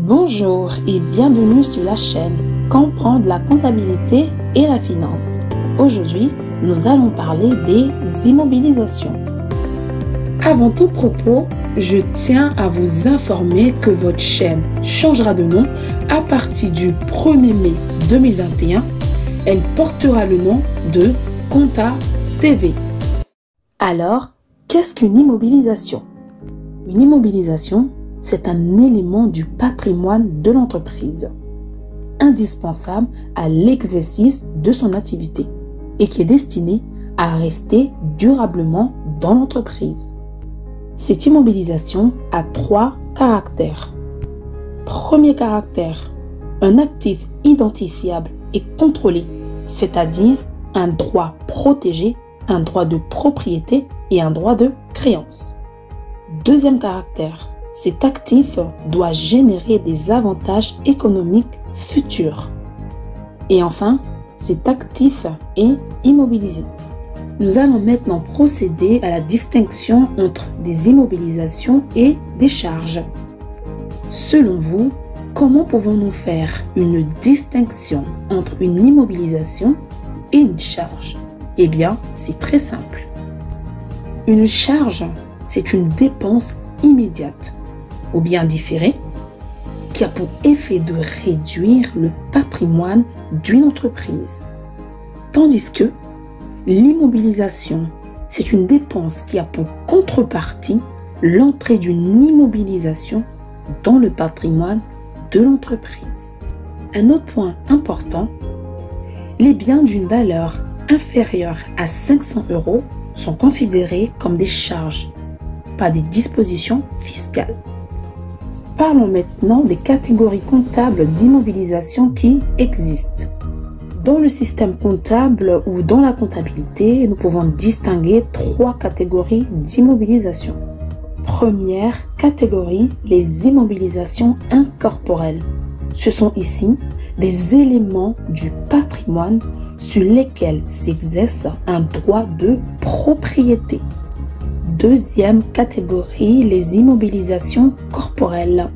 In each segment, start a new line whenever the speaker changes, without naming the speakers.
Bonjour et bienvenue sur la chaîne Comprendre la comptabilité et la finance. Aujourd'hui, nous allons parler des immobilisations. Avant tout propos, je tiens à vous informer que votre chaîne changera de nom à partir du 1er mai 2021. Elle portera le nom de Compta TV. Alors, qu'est-ce qu'une immobilisation? Une immobilisation, c'est un élément du patrimoine de l'entreprise, indispensable à l'exercice de son activité et qui est destiné à rester durablement dans l'entreprise. Cette immobilisation a 3 caractères. Premier caractère, un actif identifiable et contrôlé, c'est-à-dire un droit protégé, un droit de propriété et un droit de créance. Deuxième caractère, cet actif doit générer des avantages économiques futurs. Et enfin, cet actif est immobilisé. Nous allons maintenant procéder à la distinction entre des immobilisations et des charges. Selon vous, comment pouvons-nous faire une distinction entre une immobilisation et une charge? Eh bien, c'est très simple. Une charge, c'est une dépense immédiate ou bien différée qui a pour effet de réduire le patrimoine d'une entreprise. Tandis que l'immobilisation, c'est une dépense qui a pour contrepartie l'entrée d'une immobilisation dans le patrimoine de l'entreprise. Un autre point important, les biens d'une valeur inférieure à 500 € sont considérés comme des charges, pas des dispositions fiscales. Parlons maintenant des catégories comptables d'immobilisation qui existent. Dans le système comptable ou dans la comptabilité, nous pouvons distinguer 3 catégories d'immobilisation. Première catégorie, les immobilisations incorporelles. Ce sont ici des éléments du patrimoine sur lesquels s'exerce un droit de propriété. Deuxième catégorie, les immobilisations corporelles.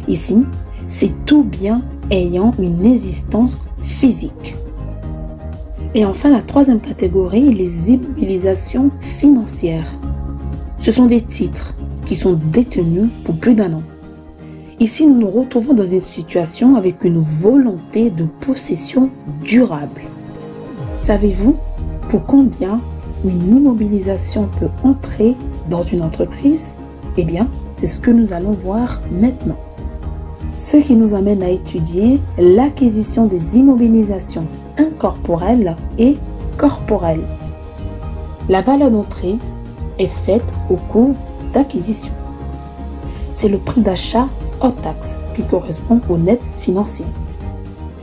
Ici, c'est tout bien ayant une existence physique. Et enfin, la troisième catégorie, les immobilisations financières. Ce sont des titres qui sont détenus pour plus d'1 an. Ici, nous nous retrouvons dans une situation avec une volonté de possession durable. Savez-vous pour combien une immobilisation peut entrer dans une entreprise? Eh bien, c'est ce que nous allons voir maintenant. Ce qui nous amène à étudier l'acquisition des immobilisations incorporelles et corporelles. La valeur d'entrée est faite au coût d'acquisition. C'est le prix d'achat hors taxe qui correspond au net financier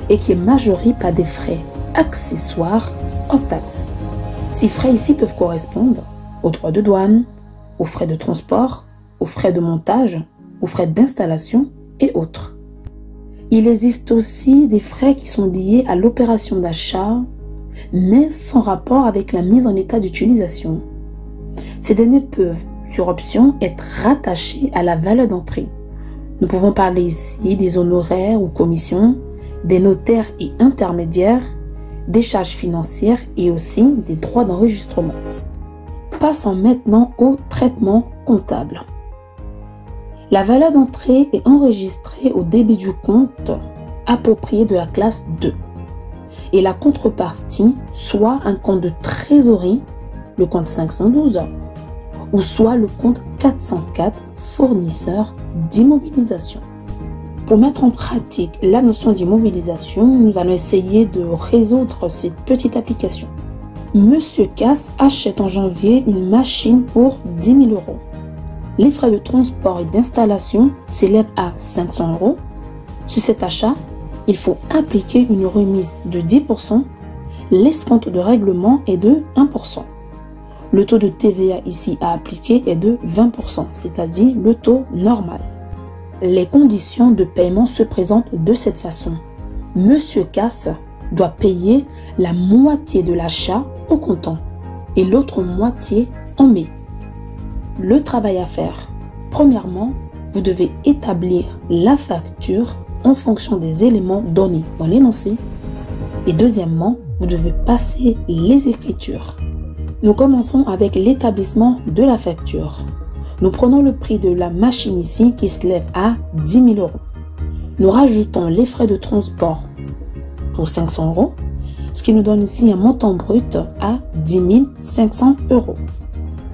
et qui est majoré par des frais accessoires hors taxe. Ces frais ici peuvent correspondre aux droits de douane, aux frais de transport, aux frais de montage, aux frais d'installation et autres. Il existe aussi des frais qui sont liés à l'opération d'achat, mais sans rapport avec la mise en état d'utilisation. Ces derniers peuvent, sur option, être rattachés à la valeur d'entrée. Nous pouvons parler ici des honoraires ou commissions, des notaires et intermédiaires, des charges financières et aussi des droits d'enregistrement. Passons maintenant au traitement comptable. La valeur d'entrée est enregistrée au débit du compte approprié de la classe 2 et la contrepartie soit un compte de trésorerie, le compte 512, ou soit le compte 404 fournisseur d'immobilisation. Pour mettre en pratique la notion d'immobilisation, nous allons essayer de résoudre cette petite application. Monsieur Casse achète en janvier une machine pour 10 000 €. Les frais de transport et d'installation s'élèvent à 500 €. Sur cet achat, il faut appliquer une remise de 10%. L'escompte de règlement est de 1%. Le taux de TVA ici à appliquer est de 20%, c'est-à-dire le taux normal. Les conditions de paiement se présentent de cette façon. Monsieur Casse doit payer la moitié de l'achat au comptant et l'autre moitié en mai. Le travail à faire. Premièrement, vous devez établir la facture en fonction des éléments donnés dans l'énoncé. Et deuxièmement, vous devez passer les écritures. Nous commençons avec l'établissement de la facture. Nous prenons le prix de la machine ici qui se lève à 10 000 €. Nous rajoutons les frais de transport pour 500 €, ce qui nous donne ici un montant brut à 10 500 €.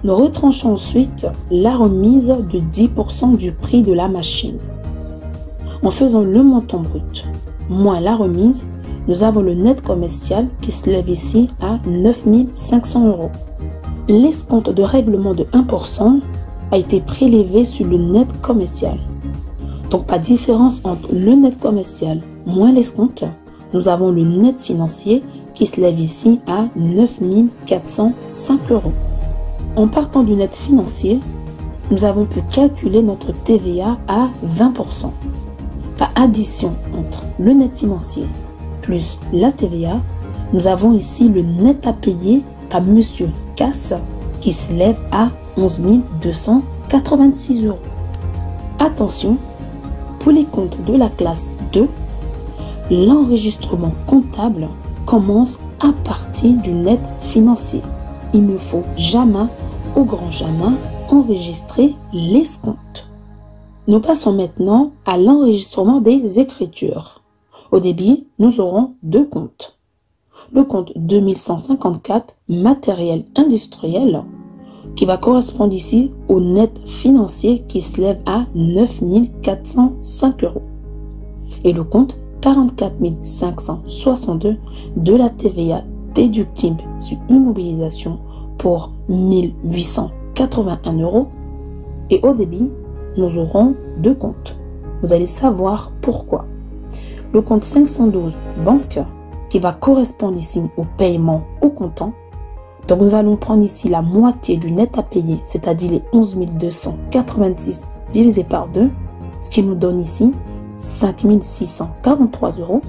Nous retranchons ensuite la remise de 10% du prix de la machine. En faisant le montant brut moins la remise, nous avons le net commercial qui se lève ici à 9 500 €. L'escompte de règlement de 1% a été prélevé sur le net commercial. Donc pas de différence entre le net commercial moins l'escompte. Nous avons le net financier qui se lève ici à 9 405 €. En partant du net financier, nous avons pu calculer notre TVA à 20%. Par addition entre le net financier plus la TVA, nous avons ici le net à payer par Monsieur Casse qui se lève à 11 286 €. Attention, pour les comptes de la classe 2, l'enregistrement comptable commence à partir du net financier. Il ne faut jamais, au grand jamais, enregistrer l'escompte. Nous passons maintenant à l'enregistrement des écritures. Au début, nous aurons deux comptes. Le compte 2154, matériel industriel, qui va correspondre ici au net financier qui se lève à 9 405 €. Et le compte 44 562 de la TVA déductible sur immobilisation pour 1 881 €. Et au débit, nous aurons deux comptes. Vous allez savoir pourquoi. Le compte 512 banque qui va correspondre ici au paiement au comptant. Donc nous allons prendre ici la moitié du net à payer, c'est-à-dire les 11 286 divisé par 2, ce qui nous donne ici 5 643 €.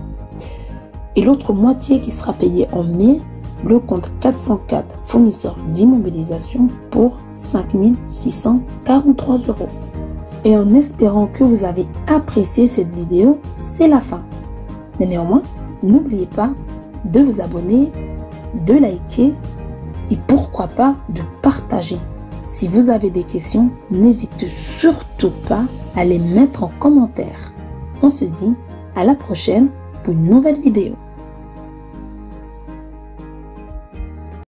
Et l'autre moitié qui sera payée en mai, le compte 404 fournisseur d'immobilisation pour 5 643 €. Et en espérant que vous avez apprécié cette vidéo, c'est la fin. Mais néanmoins, n'oubliez pas de vous abonner, de liker et pourquoi pas de partager. Si vous avez des questions, n'hésitez surtout pas à les mettre en commentaire. On se dit à la prochaine pour une nouvelle vidéo.